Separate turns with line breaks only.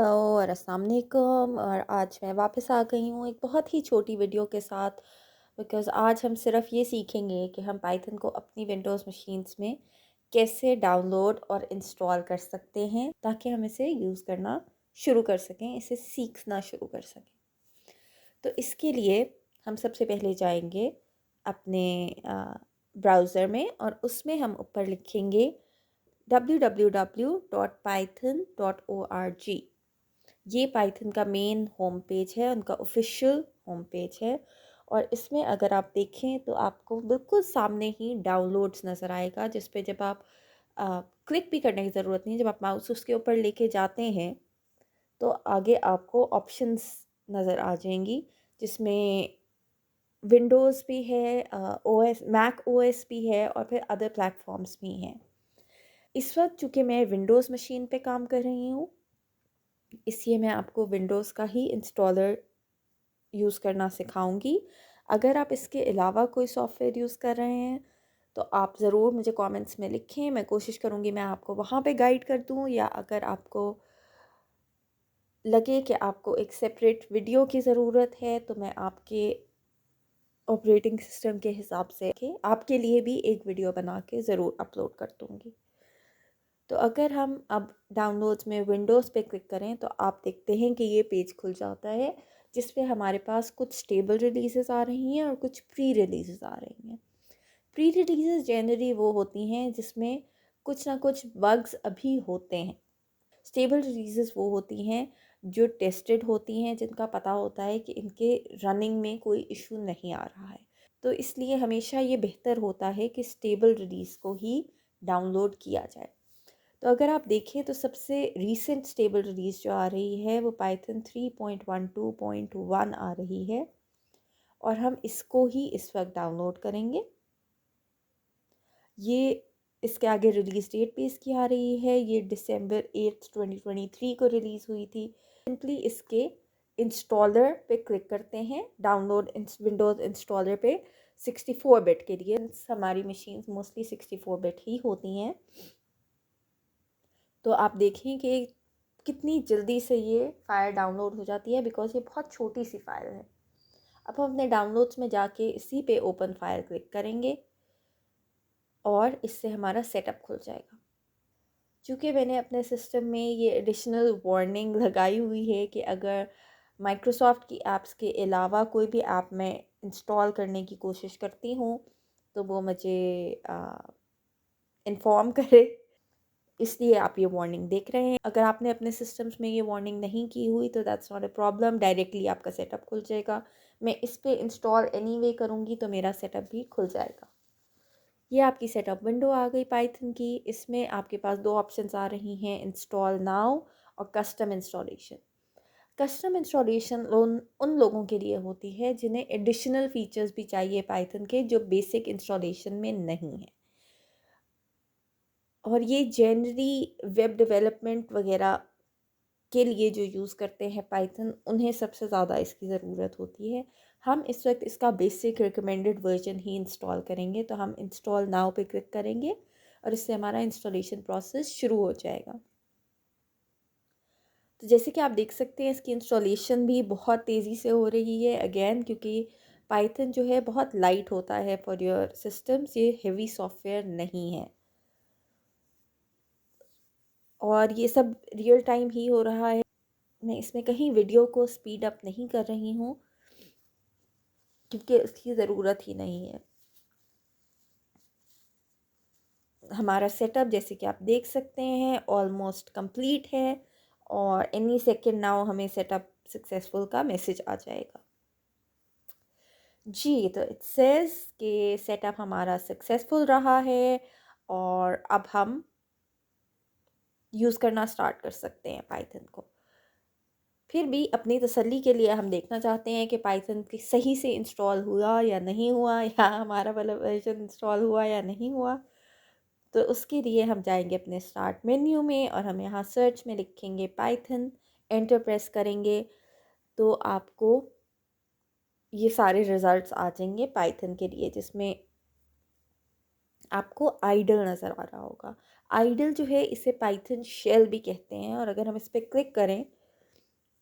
और अस्सलाम वालेकुम। और आज मैं वापस आ गई हूँ एक बहुत ही छोटी वीडियो के साथ, बिकॉज़ आज हम सिर्फ ये सीखेंगे कि हम पाइथन को अपनी विंडोज़ मशीन्स में कैसे डाउनलोड और इंस्टॉल कर सकते हैं, ताकि हम इसे यूज़ करना शुरू कर सकें, इसे सीखना शुरू कर सकें। तो इसके लिए हम सबसे पहले जाएंगे अपने ब्राउज़र में, और उसमें हम ऊपर लिखेंगे www.python.org। ये पाइथन का मेन होम पेज है, उनका ऑफिशियल होम पेज है। और इसमें अगर आप देखें तो आपको बिल्कुल सामने ही डाउनलोड्स नज़र आएगा, जिस पे जब आप क्लिक भी करने की ज़रूरत नहीं, जब आप माउस उसके ऊपर लेके जाते हैं तो आगे आपको ऑप्शंस नज़र आ जाएंगी, जिसमें विंडोज़ भी है, ओएस मैक ओएस भी है, और फिर अदर प्लेटफॉर्म्स भी हैं। इस वक्त चूँकि मैं विंडोज़ मशीन पे काम कर रही हूँ, इसलिए मैं आपको विंडोज़ का ही इंस्टॉलर यूज़ करना सिखाऊंगी। अगर आप इसके अलावा कोई सॉफ्टवेयर यूज़ कर रहे हैं तो आप ज़रूर मुझे कमेंट्स में लिखें, मैं कोशिश करूँगी मैं आपको वहाँ पे गाइड कर दूँ। या अगर आपको लगे कि आपको एक सेपरेट वीडियो की ज़रूरत है तो मैं आपके ऑपरेटिंग सिस्टम के हिसाब से आपके लिए भी एक वीडियो बना के ज़रूर अपलोड कर दूँगी। तो अगर हम अब डाउनलोड्स में विंडोज़ पे क्लिक करें तो आप देखते हैं कि ये पेज खुल जाता है, जिस पे हमारे पास कुछ स्टेबल रिलीज़ेस आ रही हैं और कुछ प्री रिलीज़ेस आ रही हैं। प्री रिलीज़ेस जनरली वो होती हैं जिसमें कुछ ना कुछ बग्स अभी होते हैं। स्टेबल रिलीज़ेस वो होती हैं जो टेस्टेड होती हैं, जिनका पता होता है कि इनके रनिंग में कोई इशू नहीं आ रहा है। तो इसलिए हमेशा ये बेहतर होता है कि स्टेबल रिलीज़ को ही डाउनलोड किया जाए। तो अगर आप देखें तो सबसे रीसेंट स्टेबल रिलीज़ जो आ रही है वो पाइथन 3.12.1 आ रही है, और हम इसको ही इस वक्त डाउनलोड करेंगे। ये इसके आगे रिलीज़ डेट भी इसकी आ रही है, ये December 8 2023 को रिलीज़ हुई थी। सिंपली इसके इंस्टॉलर पे क्लिक करते हैं, डाउनलोड विंडोज़ इंस्टॉलर पे 64 बिट के लिए। हमारी मशीन्स मोस्टली 64 बिट ही होती हैं। तो आप देखें कि कितनी जल्दी से ये फ़ाइल डाउनलोड हो जाती है, बिकॉज़ ये बहुत छोटी सी फ़ाइल है। अब हम अपने डाउनलोड्स में जाके इसी पे ओपन फाइल क्लिक करेंगे और इससे हमारा सेटअप खुल जाएगा। चूँकि मैंने अपने सिस्टम में ये एडिशनल वार्निंग लगाई हुई है कि अगर माइक्रोसॉफ्ट की ऐप्स के अलावा कोई भी ऐप मैं इंस्टॉल करने की कोशिश करती हूँ तो वो मुझे इन्फॉर्म करे, इसलिए आप ये वार्निंग देख रहे हैं। अगर आपने अपने सिस्टम्स में ये वार्निंग नहीं की हुई तो that's not a problem, directly आपका सेटअप खुल जाएगा। मैं इस पे इंस्टॉल एनीवे करूँगी तो मेरा सेटअप भी खुल जाएगा। ये आपकी सेटअप विंडो आ गई पाइथन की। इसमें आपके पास दो ऑप्शंस आ रही हैं, इंस्टॉल नाउ और कस्टम इंस्टॉलेशन। कस्टम इंस्टॉलेशन उन लोगों के लिए होती है जिन्हें एडिशनल फीचर्स भी चाहिए पाइथन के, जो बेसिक इंस्टॉलेशन में नहीं है। और ये जनरली वेब डेवलपमेंट वगैरह के लिए जो यूज़ करते हैं पाइथन, उन्हें सबसे ज़्यादा इसकी ज़रूरत होती है। हम इस वक्त इसका बेसिक रिकमेंडेड वर्जन ही इंस्टॉल करेंगे, तो हम इंस्टॉल नाउ पे क्लिक करेंगे और इससे हमारा इंस्टॉलेशन प्रोसेस शुरू हो जाएगा। तो जैसे कि आप देख सकते हैं इसकी इंस्टॉलेशन भी बहुत तेज़ी से हो रही है, अगेन क्योंकि पाइथन जो है बहुत लाइट होता है फॉर योर सिस्टम्स, ये हेवी सॉफ्टवेयर नहीं है। और ये सब रियल टाइम ही हो रहा है, मैं इसमें कहीं वीडियो को स्पीड अप नहीं कर रही हूँ क्योंकि इसकी ज़रूरत ही नहीं है। हमारा सेटअप जैसे कि आप देख सकते हैं ऑलमोस्ट कंप्लीट है, और एनी सेकेंड नाउ हमें सेटअप सक्सेसफुल का मैसेज आ जाएगा। जी, तो इट सेज़ कि सेटअप हमारा सक्सेसफुल रहा है, और अब हम यूज़ करना स्टार्ट कर सकते हैं पाइथन को। फिर भी अपनी तसल्ली के लिए हम देखना चाहते हैं कि पाइथन की सही से इंस्टॉल हुआ या नहीं हुआ, या हमारा वाला वर्जन इंस्टॉल हुआ या नहीं हुआ। तो उसके लिए हम जाएंगे अपने स्टार्ट मेन्यू में, और हम यहाँ सर्च में लिखेंगे पाइथन, एंटर प्रेस करेंगे तो आपको ये सारे रिज़ल्ट्स आ जाएंगे पाइथन के लिए, जिसमें आपको आइडल नज़र आ रहा होगा। आइडल जो है इसे पाइथन शेल भी कहते हैं, और अगर हम इस पर क्लिक करें